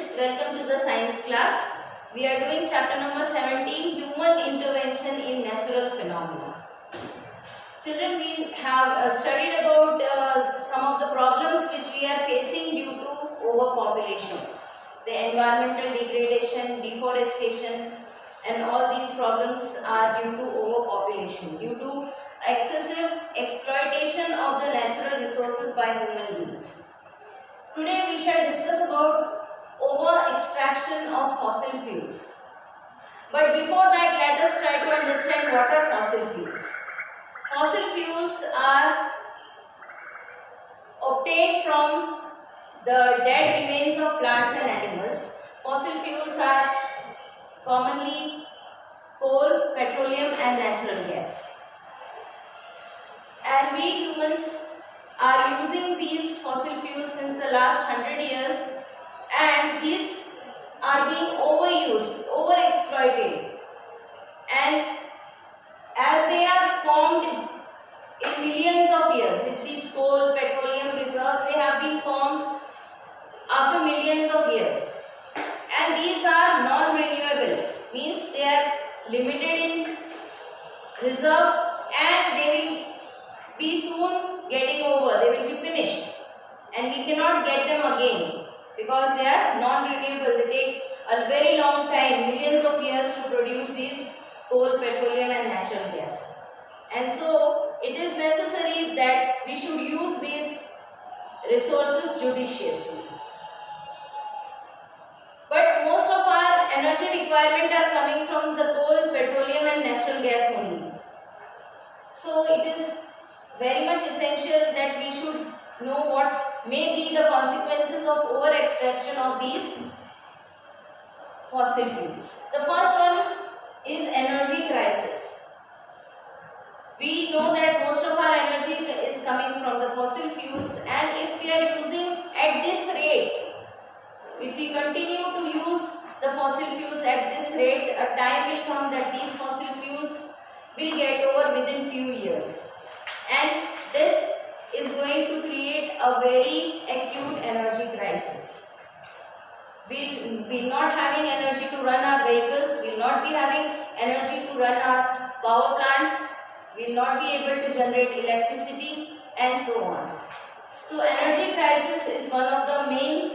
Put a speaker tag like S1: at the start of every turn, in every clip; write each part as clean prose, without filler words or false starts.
S1: students, welcome to the science class. We are doing chapter number 17, Human Intervention in Natural Phenomena. Children, we have studied about some of the problems which we are facing due to overpopulation. The environmental degradation, deforestation, and all these problems are due to overpopulation, due to excessive exploitation of the natural resources by human beings. Today we shall discuss about over-extraction of fossil fuels. But before that, let us try to understand what are fossil fuels. Fossil fuels are obtained from the dead remains of plants and animals. Fossil fuels are commonly coal, petroleum and natural gas. And we humans are using these fossil fuels since the last 100 years, and these are being overused, overexploited, and as they are formed in millions of years, these coal, petroleum reserves, they have been formed after millions of years, and these are non-renewable, means they are limited in reserve and they will be soon getting over, they will be finished, and we cannot get them again because they are non-renewable. They take a very long time, millions of years to produce these coal, petroleum and natural gas. And so it is necessary that we should use these resources judiciously. But most of our energy requirement are coming from the coal, petroleum and natural gas only. So it is very much essential that we should know what may be the consequences of over extraction of these fossil fuels. The first one is energy crisis. We know that most of our energy is coming from the fossil fuels, and if we are using at this rate, if we continue to use the fossil fuels at this rate, a time will come that these fossil fuels will get over within few years. And this is going to create a very acute energy crisis. We will not having energy to run our vehicles, we will not be having energy to run our power plants, we will not be able to generate electricity and so on. So energy crisis is one of the main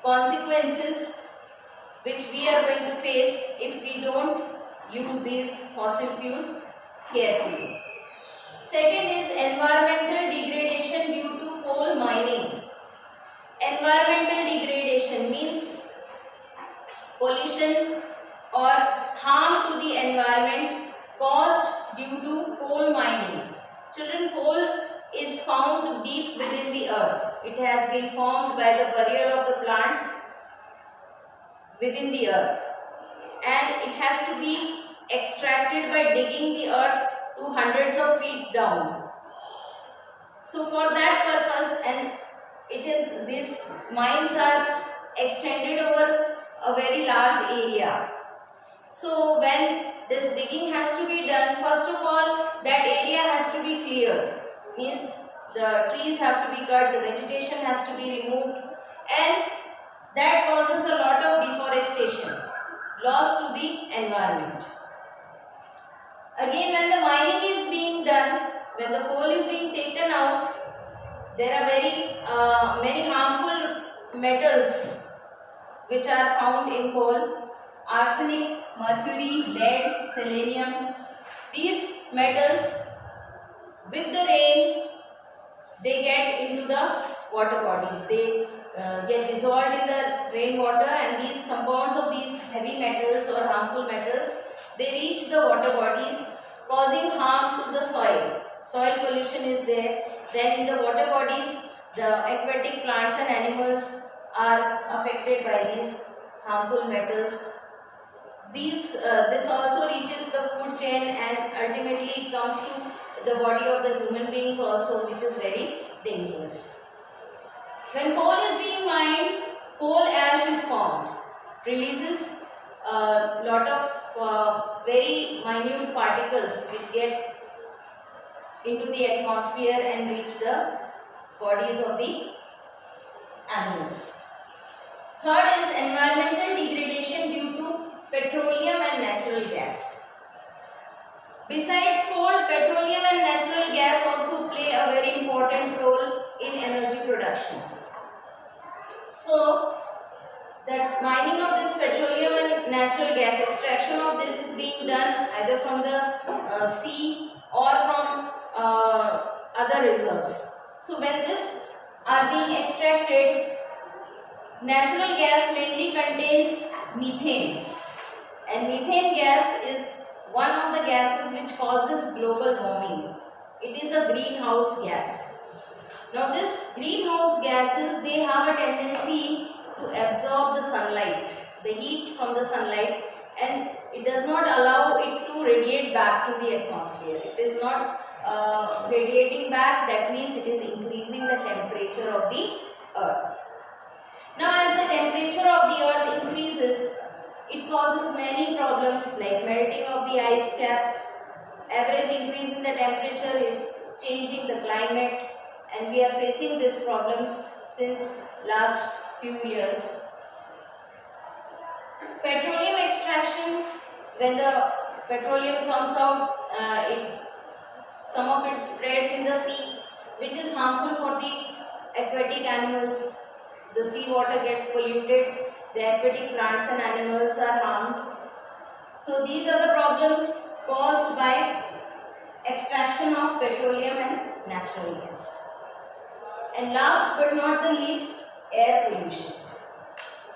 S1: consequences which we are going to face if we don't use these fossil fuels carefully. Second is environmental degradation due to coal mining. Environmental degradation means pollution or harm to the environment caused due to coal mining. Children, coal is found deep within the earth. It has been formed by the barrier of the plants within the earth, and it has to be extracted by digging the earth to hundreds of feet down. So for that purpose, and it is, these mines are extended over a very large area. So when this digging has to be done, first of all that area has to be cleared, means the trees have to be cut, the vegetation has to be removed, and that causes a lot of deforestation, loss to the environment. Again, when the mining is being done, when the coal is being taken out, there are many harmful metals which are found in coal: arsenic, mercury, lead, selenium. These metals, with the rain, they get into the water bodies. They get dissolved in the rainwater, and these compounds of these heavy metals or harmful metals, they reach the water bodies, causing harm to the soil. Soil pollution is there. Then in the water bodies, the aquatic plants and animals are affected by these harmful metals. This also reaches the food chain, and ultimately it comes to the body of the human beings also, which is very dangerous. When coal is being mined, coal ash is formed, releases a lot of very minute particles which get into the atmosphere and reach the bodies of the animals. Third is environmental degradation due to petroleum and natural gas. Besides coal, petroleum and natural gas also play a very important role in energy production. So, the mining of this petroleum and natural gas, extraction of this is being done either from the sea or from other reserves. So, when this are being extracted, natural gas mainly contains methane, and methane gas is one of the gases which causes global warming. It is a greenhouse gas. Now this greenhouse gases, they have a tendency to absorb the sunlight, the heat from the sunlight, and it does not allow it to radiate back to the atmosphere. It is not radiating back, that means it is increasing the temperature of the earth. Now as the temperature of the earth increases, it causes many problems like melting of the ice caps. Average increase in the temperature is changing the climate, and we are facing these problems since last few years. Petroleum extraction, when the petroleum comes out, some of it spreads in the sea, which is harmful for the aquatic animals. The sea water gets polluted, the aquatic plants and animals are harmed. So these are the problems caused by extraction of petroleum and natural gas. And last but not the least, air pollution.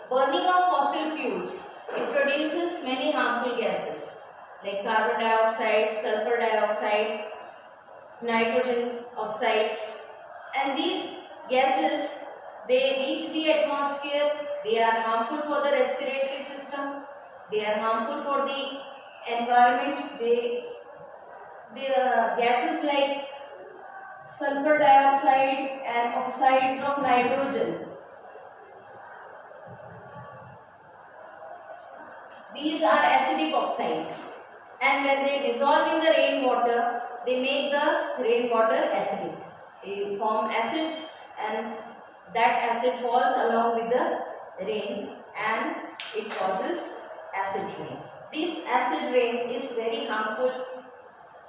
S1: Burning of fossil fuels, it produces many harmful gases like carbon dioxide, sulfur dioxide, nitrogen oxides, and these gases, they reach the atmosphere, they are harmful for the respiratory system, they are harmful for the environment. They are gases like sulfur dioxide and oxides of nitrogen. These are acidic oxides, and when they dissolve in the rainwater, they make the rainwater acidic. They form acids, and that acid falls along with the rain and it causes acid rain. This acid rain is very harmful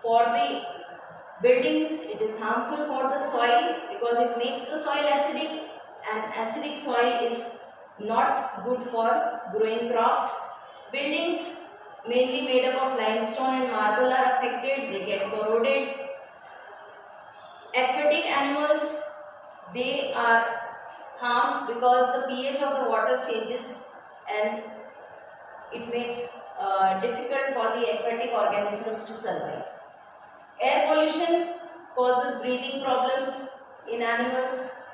S1: for the buildings, it is harmful for the soil because it makes the soil acidic, and acidic soil is not good for growing crops. Buildings mainly made up of limestone and marble are affected, they get corroded. Aquatic animals, they are harmed because the pH of the water changes and it makes difficult for the aquatic organisms to survive. Air pollution causes breathing problems in animals,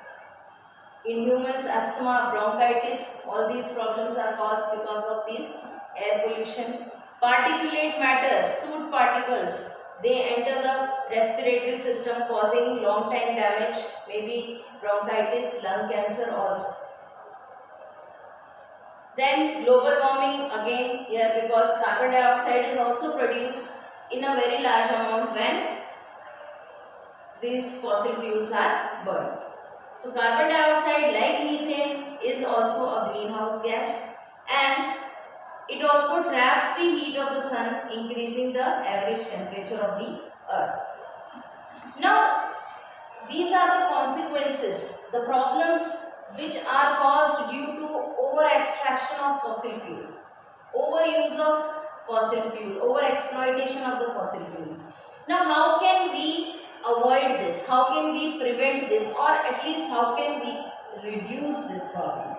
S1: in humans, asthma, bronchitis, all these problems are caused because of this air pollution. Particulate matter, soot particles, they enter the respiratory system causing long time damage, maybe bronchitis, lung cancer also. Then global warming again here, because carbon dioxide is also produced in a very large amount when these fossil fuels are burned. So carbon dioxide, like methane, is also a greenhouse gas, and it also traps the heat of the sun, increasing the average temperature of the earth. Now these are the consequences, the problems which are caused due to over extraction of fossil fuel, overuse of fossil fuel, over exploitation of the fossil fuel. Now how can we avoid this? How can we prevent this, or at least how can we reduce these problems?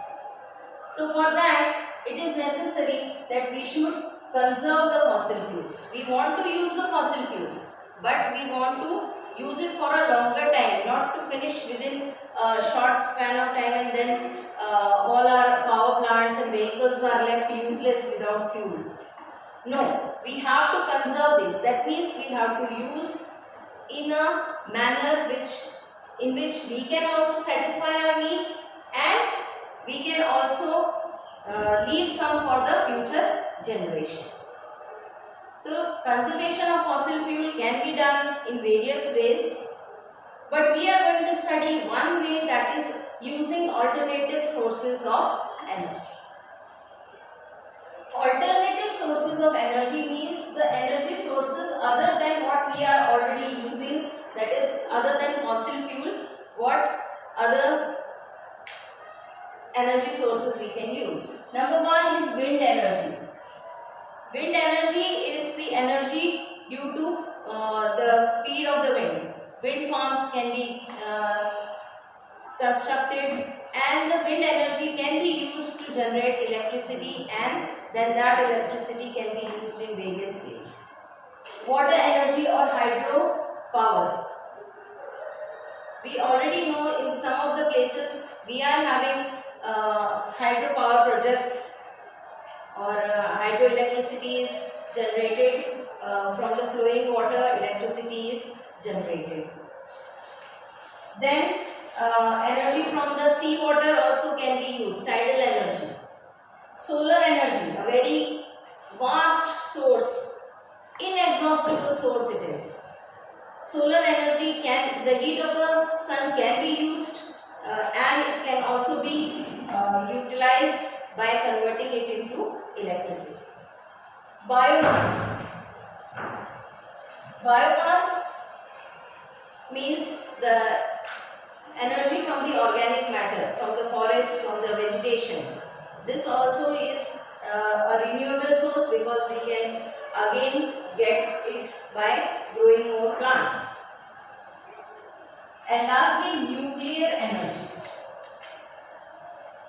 S1: So for that, it is necessary that we should conserve the fossil fuels. We want to use the fossil fuels, but we want to use it for a longer time, not to finish within a short span of time and then all our power plants and vehicles are left useless without fuel. No, we have to conserve this. That means we have to use in a manner in which we can also satisfy our needs and we can also leave some for the future generation. So conservation of fossil fuel can be done in various ways, but we are going to study one way, that is using alternative sources of energy. Alternative sources of energy means the energy sources other than what we are already using, that is other than fossil fuel, what other energy sources we can use. Number one is wind energy. Wind energy is the energy due to the speed of the wind. Wind farms can be constructed, and the wind energy can be used to generate electricity, and then that electricity can be used in various ways. Water energy or hydro power. We already know in some of the places we are having hydropower projects or hydroelectricity is generated from the flowing water, electricity is generated. Then energy from the sea water also can be used, tidal energy. Solar energy, a very vast source, inexhaustible source it is. Solar energy can, the heat of the sun can be used and it can also be utilized by converting it into electricity. Biomass. Biomass means the energy from the organic matter, from the forest, from the vegetation. This also is a renewable source because we can again get it by growing more plants. And lastly, nuclear energy.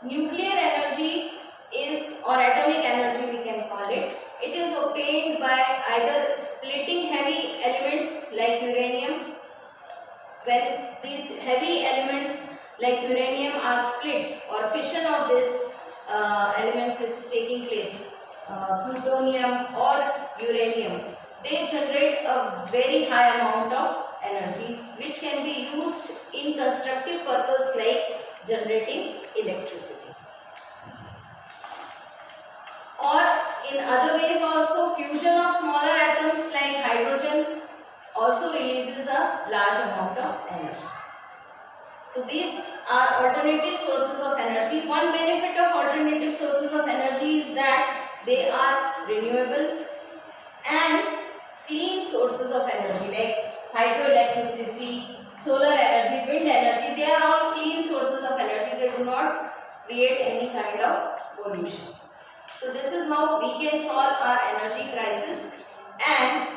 S1: Nuclear energy is, or atomic energy we can call it. It is obtained by either splitting heavy elements like uranium. When these heavy elements like uranium are split, or fission of these elements is taking place, plutonium or uranium, they generate a very high amount of energy which can be used in constructive purpose like generating electricity. Or in other ways also, fusion of smaller atoms like hydrogen also releases a large amount of energy. So these are alternative sources of energy. One benefit of alternative sources of energy is that they are renewable and clean sources of energy like hydroelectricity, solar energy, wind energy. They are all clean sources of energy. They do not create any kind of pollution. So this is how we can solve our energy crisis and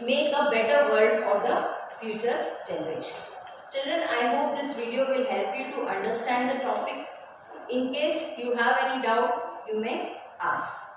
S1: make a better world for the future generation. Children, I hope this video will help you to understand the topic. In case you have any doubt, you may ask.